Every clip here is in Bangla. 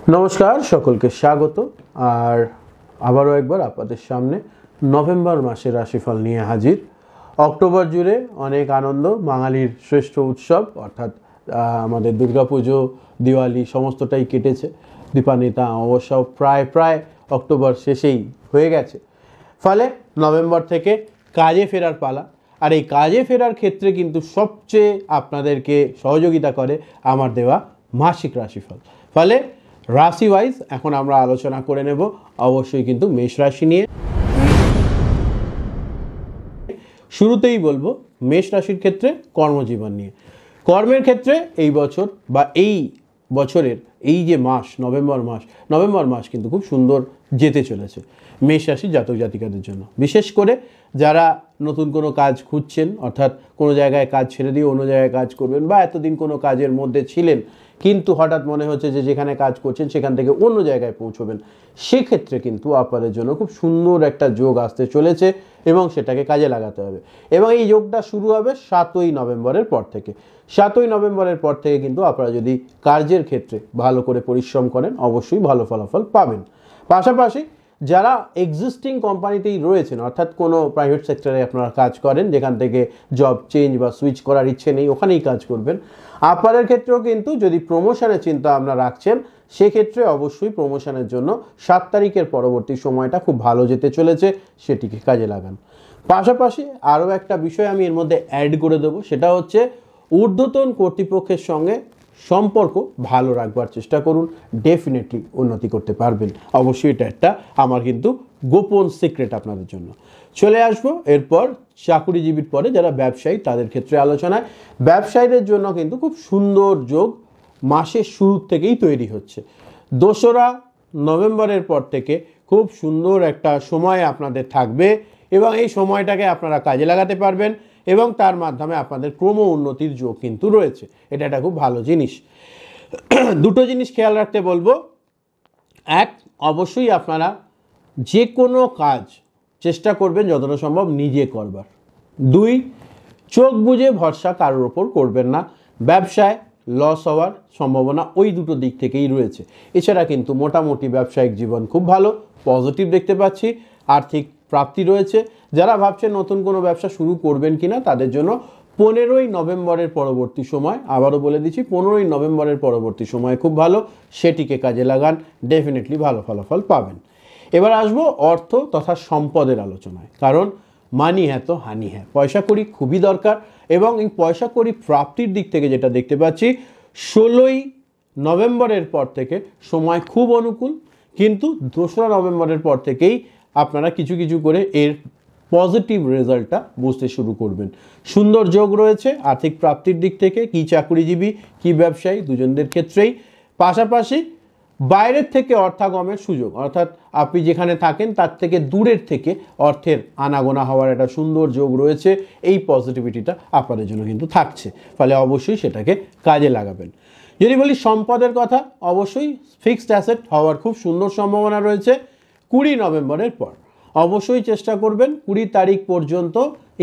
নমস্কার, সকলকে স্বাগত। আর আবারও একবার আপনাদের সামনে নভেম্বর মাসের রাশিফল নিয়ে হাজির। অক্টোবর জুড়ে অনেক আনন্দ, বাঙালির শ্রেষ্ঠ উৎসব অর্থাৎ আমাদের দুর্গাপুজো, দিওয়ালি সমস্তটাই কেটেছে। দীপান্বিতা অবশ্য প্রায় অক্টোবর শেষেই হয়ে গেছে। ফলে নভেম্বর থেকে কাজে ফেরার পালা। আর এই কাজে ফেরার ক্ষেত্রে কিন্তু সবচেয়ে আপনাদেরকে সহযোগিতা করে আমার দেওয়া মাসিক রাশিফল। ফলে রাশি ওয়াইজ এখন আমরা আলোচনা করে নেব, অবশ্যই কিন্তু মেষ রাশি নিয়ে। শুরুতেই বলবো মেষ রাশির ক্ষেত্রে কর্মজীবন নিয়ে। কর্মের ক্ষেত্রে এই বছর বা এই বছরের এই যে মাস নভেম্বর মাস কিন্তু খুব সুন্দর যেতে চলেছে মেষ রাশির জাতক জাতিকাদের জন্য। বিশেষ করে যারা নতুন কোনো কাজ খুঁজছেন, অর্থাৎ কোনো জায়গায় কাজ ছেড়ে দিয়ে অন্য জায়গায় কাজ করবেন, বা এতদিন কোনো কাজের মধ্যে ছিলেন কিন্তু হঠাৎ মনে হচ্ছে যে যেখানে কাজ করছেন সেখান থেকে অন্য জায়গায় পৌঁছবেন, সেক্ষেত্রে কিন্তু আপনাদের জন্য খুব সুন্দর একটা যোগ আসতে চলেছে এবং সেটাকে কাজে লাগাতে হবে। এবং এই যোগটা শুরু হবে 7ই নভেম্বরের পর থেকে। 7ই নভেম্বরের পর থেকে কিন্তু আপনারা যদি কার্যের ক্ষেত্রে ভালো করে পরিশ্রম করেন অবশ্যই ভালো ফলাফল পাবেন। পাশাপাশি যারা এক্সিস্টিং কোম্পানিতেই রয়েছেন, অর্থাৎ কোনো প্রাইভেট সেক্টরে আপনারা কাজ করেন যেখান থেকে জব চেঞ্জ বা সুইচ করার ইচ্ছে নেই, ওখানেই কাজ করবেন, আপনাদের ক্ষেত্রেও কিন্তু যদি প্রমোশনের চিন্তা আপনারা রাখছেন সেক্ষেত্রে অবশ্যই প্রমোশনের জন্য 7 তারিখের পরবর্তী সময়টা খুব ভালো যেতে চলেছে, সেটিকে কাজে লাগান। পাশাপাশি আরও একটা বিষয় আমি এর মধ্যে অ্যাড করে দেবো, সেটা হচ্ছে ঊর্ধ্বতন কর্তৃপক্ষের সঙ্গে সম্পর্ক ভালো রাখবার চেষ্টা করুন, ডেফিনেটলি উন্নতি করতে পারবেন। অবশ্যই এটা একটা আমার কিন্তু গোপন সিক্রেট আপনাদের জন্য। চলে আসবো এরপর চাকুরিজীবীর পরে যারা ব্যবসায়ী, তাদের ক্ষেত্রে আলোচনায়। ব্যবসায়ীদের জন্য কিন্তু খুব সুন্দর যোগ মাসের শুরু থেকেই তৈরি হচ্ছে। 2রা নভেম্বরের পর থেকে খুব সুন্দর একটা সময় আপনাদের থাকবে এবং এই সময়টাকে আপনারা কাজে লাগাতে পারবেন এবং তার মাধ্যমে আপনাদের ক্রম উন্নতির যোগ কিন্তু রয়েছে। এটা একটা খুব ভালো জিনিস। দুটো জিনিস খেয়াল রাখতে বলবো। এক, অবশ্যই আপনারা যে কোনো কাজ চেষ্টা করবেন যতটা সম্ভব নিজে করবার। 2, চোখ বুজে ভরসা কারোর ওপর করবেন না। ব্যবসায় লস হওয়ার সম্ভাবনা ওই দুটো দিক থেকেই রয়েছে। এছাড়া কিন্তু মোটামুটি ব্যবসায়িক জীবন খুব ভালো, পজিটিভ দেখতে পাচ্ছি। আর্থিক প্রাপ্তি রয়েছে। যারা ভাবছেন নতুন কোনো ব্যবসা শুরু করবেন কিনা তাদের জন্য 15ই নভেম্বরের পরবর্তী সময়, আবারও বলে দিচ্ছি 15ই নভেম্বরের পরবর্তী সময় খুব ভালো, সেটিকে কাজে লাগান, ডেফিনেটলি ভালো ফলাফল পাবেন। এবার আসবো অর্থ তথা সম্পদের আলোচনায়। কারণ মানি হ্যাঁ তো হানি হ্যাঁ, পয়সা কড়ি খুবই দরকার এবং এই পয়সা কড়ি প্রাপ্তির দিক থেকে যেটা দেখতে পাচ্ছি 16ই নভেম্বরের পর থেকে সময় খুব অনুকূল, কিন্তু 2রা নভেম্বরের পর থেকেই আপনারা কিছু কিছু করে এর পজিটিভ রেজাল্টটা বুঝতে শুরু করবেন। সুন্দর যোগ রয়েছে আর্থিক প্রাপ্তির দিক থেকে, কি চাকুরিজীবী কি ব্যবসায়ী দুজনদের ক্ষেত্রেই। পাশাপাশি বাইরের থেকে অর্থাগমের সুযোগ, অর্থাৎ আপনি যেখানে থাকেন তার থেকে দূরের থেকে অর্থের আনাগোনা হওয়ার একটা সুন্দর যোগ রয়েছে। এই পজিটিভিটিটা আপনাদের জন্য কিন্তু থাকছে, ফলে অবশ্যই সেটাকে কাজে লাগাবেন। যদি বলি সম্পদের কথা, অবশ্যই ফিক্সড অ্যাসেট হওয়ার খুব সুন্দর সম্ভাবনা রয়েছে 20 নভেম্বরের পর। অবশ্যই চেষ্টা করবেন 20 তারিখ পর্যন্ত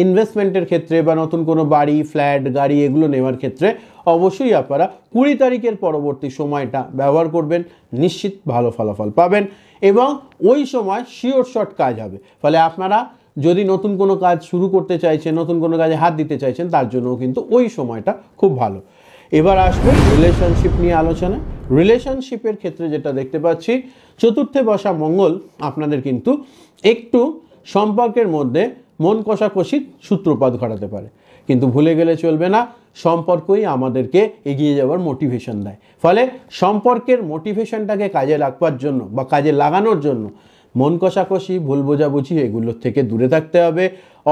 ইনভেস্টমেন্টের ক্ষেত্রে বা নতুন কোনো বাড়ি, ফ্ল্যাট, গাড়ি এগুলো নেওয়ার ক্ষেত্রে অবশ্যই আপনারা 20 তারিখের পরবর্তী সময়টা ব্যবহার করবেন, নিশ্চিত ভালো ফলাফল পাবেন এবং ওই সময় শিওর শর্ট কাজ হবে। ফলে আপনারা যদি নতুন কোনো কাজ শুরু করতে চাইছেন, নতুন কোনো কাজে হাত দিতে চাইছেন, তার জন্যও কিন্তু ওই সময়টা খুব ভালো। এবার আসবো রিলেশনশিপ নিয়ে আলোচনা। রিলেশনশিপের ক্ষেত্রে যেটা দেখতে পাচ্ছি, 4র্থে বসা মঙ্গল আপনাদের কিন্তু একটু সম্পর্কের মধ্যে মন কষাকষির সূত্রপাত ঘটাতে পারে, কিন্তু ভুলে গেলে চলবে না, সম্পর্কই আমাদেরকে এগিয়ে যাওয়ার মোটিভেশন দেয়। ফলে সম্পর্কের মোটিভেশনটাকে কাজে লাগবার জন্য বা কাজে লাগানোর জন্য মন কষাকষি, ভুল বোঝাবুঝি এগুলোর থেকে দূরে থাকতে হবে।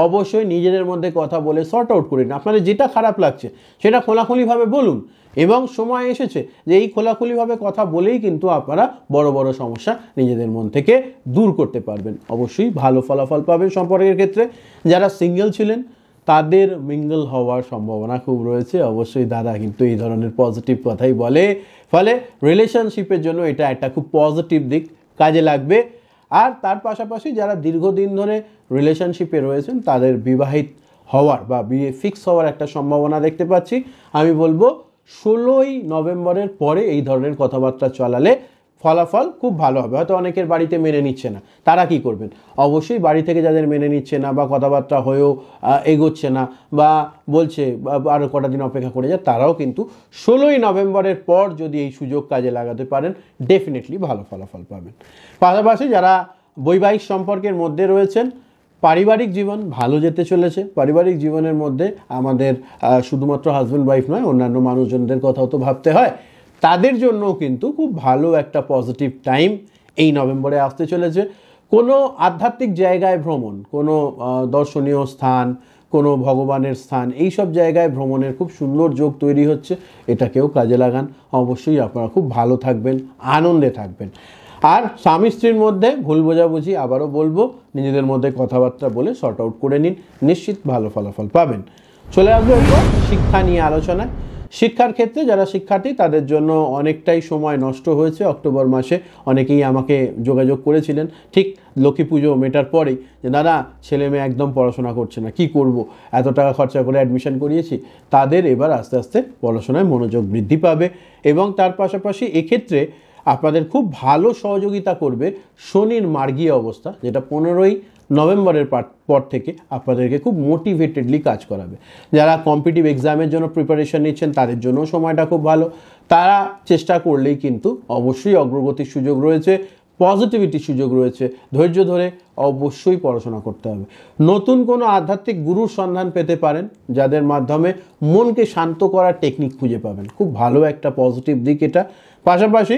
অবশ্যই নিজেদের মধ্যে কথা বলে সর্ট আউট করে নিন। আপনাদের যেটা খারাপ লাগছে সেটা খোলাখুলিভাবে বলুন এবং সময় এসেছে যে এই খোলাখুলিভাবে কথা বলেই কিন্তু আপনারা বড় বড় সমস্যা নিজেদের মন থেকে দূর করতে পারবেন। অবশ্যই ভালো ফলাফল পাবেন সম্পর্কের ক্ষেত্রে। যারা সিঙ্গেল ছিলেন তাদের মিঙ্গল হওয়ার সম্ভাবনা খুব রয়েছে। অবশ্যই দাদা কিন্তু এই ধরনের পজিটিভ কথাই বলে, ফলে রিলেশনশিপের জন্য এটা একটা খুব পজিটিভ দিক, কাজে লাগবে। আর তার পাশাপাশি যারা দীর্ঘদিন ধরে রিলেশনশিপে রয়েছেন তাদের বিবাহিত হওয়ার বা বিয়ে ফিক্স হওয়ার একটা সম্ভাবনা দেখতে পাচ্ছি। আমি বলবো 16ই নভেম্বরের পরে এই ধরনের কথাবার্তা চালালে ফলাফল খুব ভালো হবে। হয়তো অনেকের বাড়িতে মেনে নিচ্ছে না, তারা কি করবেন? অবশ্যই বাড়ি থেকে যাদের মেনে নিচ্ছে না বা কথাবার্তা হয়েও এগোচ্ছে না বা বলছে আরও কটা দিন অপেক্ষা করে যায়, তারাও কিন্তু 16ই নভেম্বরের পর যদি এই সুযোগ কাজে লাগাতে পারেন ডেফিনেটলি ভালো ফলাফল পাবেন। পাশাপাশি যারা বৈবাহিক সম্পর্কের মধ্যে রয়েছেন, পারিবারিক জীবন ভালো যেতে চলেছে। পারিবারিক জীবনের মধ্যে আমাদের শুধুমাত্র হাজব্যান্ড ওয়াইফ নয়, অন্যান্য মানুষজনদের কথাও তো ভাবতে হয়। তাদের জন্যও কিন্তু খুব ভালো একটা পজিটিভ টাইম এই নভেম্বরে আসতে চলেছে। কোনো আধ্যাত্মিক জায়গায় ভ্রমণ, কোনো দর্শনীয় স্থান, কোনো ভগবানের স্থান, এই সব জায়গায় ভ্রমণের খুব সুন্দর যোগ তৈরি হচ্ছে। এটাকেও কাজে লাগান, অবশ্যই আপনারা খুব ভালো থাকবেন, আনন্দে থাকবেন। আর স্বামী স্ত্রীর মধ্যে ভুল বোঝাবুঝি, আবারও বলবো, নিজেদের মধ্যে কথাবার্তা বলে সর্ট আউট করে নিন, নিশ্চিত ভালো ফলাফল পাবেন। চলে আসবো এরপর শিক্ষা নিয়ে আলোচনায়। শিক্ষার ক্ষেত্রে যারা শিক্ষার্থী তাদের জন্য অনেকটাই সময় নষ্ট হয়েছে অক্টোবর মাসে। অনেকেই আমাকে যোগাযোগ করেছিলেন ঠিক লক্ষ্মী পুজো মেটার পরেই, যে দাদা ছেলে মেয়ে একদম পড়াশোনা করছে না, কি করব, এত টাকা খরচা করে অ্যাডমিশন করিয়েছি। তাদের এবার আস্তে আস্তে পড়াশোনায় মনোযোগ বৃদ্ধি পাবে এবং তার পাশাপাশি এক্ষেত্রে আপনাদের খুব ভালো সহযোগিতা করবে শনির মার্গীয় অবস্থা, যেটা 15ই নভেম্বরের পর থেকে আপনাদেরকে খুব মোটিভেটেডলি কাজ করাবে। যারা কম্পিটিটিভ এক্সামের জন্য প্রিপারেশন নিচ্ছেন তাদের জন্য সময়টা খুব ভালো। তারা চেষ্টা করলেই কিন্তু অবশ্যই অগ্রগতির সুযোগ রয়েছে, পজিটিভিটির সুযোগ রয়েছে। ধৈর্য ধরে অবশ্যই পড়াশোনা করতে হবে। নতুন কোনো আধ্যাত্মিক গুরুর সন্ধান পেতে পারেন, যাদের মাধ্যমে মনকে শান্ত করার টেকনিক খুঁজে পাবেন। খুব ভালো একটা পজিটিভ দিক এটা। পাশাপাশি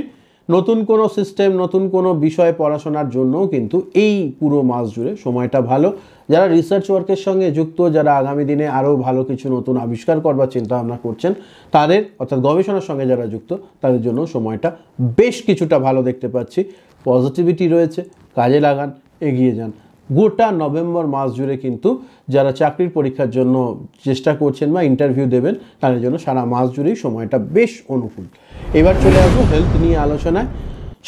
নতুন কোনো সিস্টেম, নতুন কোনো বিষয়ে পড়াশোনার জন্যও কিন্তু এই পুরো মাস জুড়ে সময়টা ভালো। যারা রিসার্চ ওয়ার্কের সঙ্গে যুক্ত, যারা আগামী দিনে আরও ভালো কিছু নতুন আবিষ্কার করবার চিন্তা ভাবনা করছেন, তাদের অর্থাৎ গবেষণার সঙ্গে যারা যুক্ত, তাদের জন্য সময়টা বেশ কিছুটা ভালো দেখতে পাচ্ছি। পজিটিভিটি রয়েছে, কাজে লাগান, এগিয়ে যান। গোটা নভেম্বর মাস জুড়ে কিন্তু যারা চাকরির পরীক্ষার জন্য চেষ্টা করছেন বা ইন্টারভিউ দেবেন, তাদের জন্য সারা মাস জুড়েই সময়টা বেশ অনুকূল। এবার চলে আসবো হেলথ নিয়ে আলোচনায়।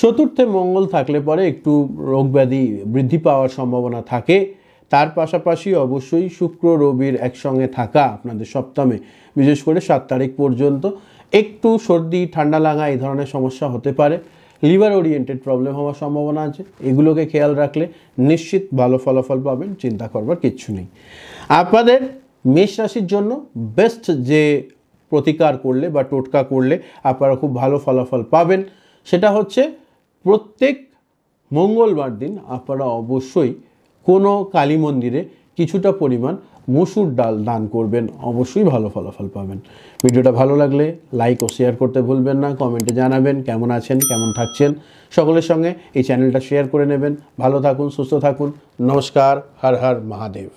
চতুর্থে মঙ্গল থাকলে পরে একটু রোগব্যাধি বৃদ্ধি পাওয়ার সম্ভাবনা থাকে। তার পাশাপাশি অবশ্যই শুক্র রবির একসঙ্গে থাকা আপনাদের সপ্তমে, বিশেষ করে 7 তারিখ পর্যন্ত একটু সর্দি ঠান্ডা লাগা এই ধরনের সমস্যা হতে পারে। লিভার ওরিয়েন্টেড প্রবলেম হওয়ার সম্ভাবনা আছে। এগুলোকে খেয়াল রাখলে নিশ্চিত ভালো ফলাফল পাবেন, চিন্তা করবার কিচ্ছু নেই। আপনাদের মেষ রাশির জন্য বেস্ট যে প্রতিকার করলে বা টোটকা করলে আপনারা খুব ভালো ফলাফল পাবেন, সেটা হচ্ছে প্রত্যেক মঙ্গলবার দিন আপনারা অবশ্যই কোনো কালী মন্দিরে কিছুটা পরিমাণ মসুর ডাল দান করবেন, অবশ্যই ভালো ফলাফল পাবেন। ভিডিওটা ভালো লাগলে লাইক ও শেয়ার করতে ভুলবেন না। কমেন্টে জানাবেন কেমন আছেন, কেমন থাকছেন। সকলের সঙ্গে এই চ্যানেলটা শেয়ার করে নেবেন। ভালো থাকুন, সুস্থ থাকুন। নমস্কার। হর হর মহাদেব।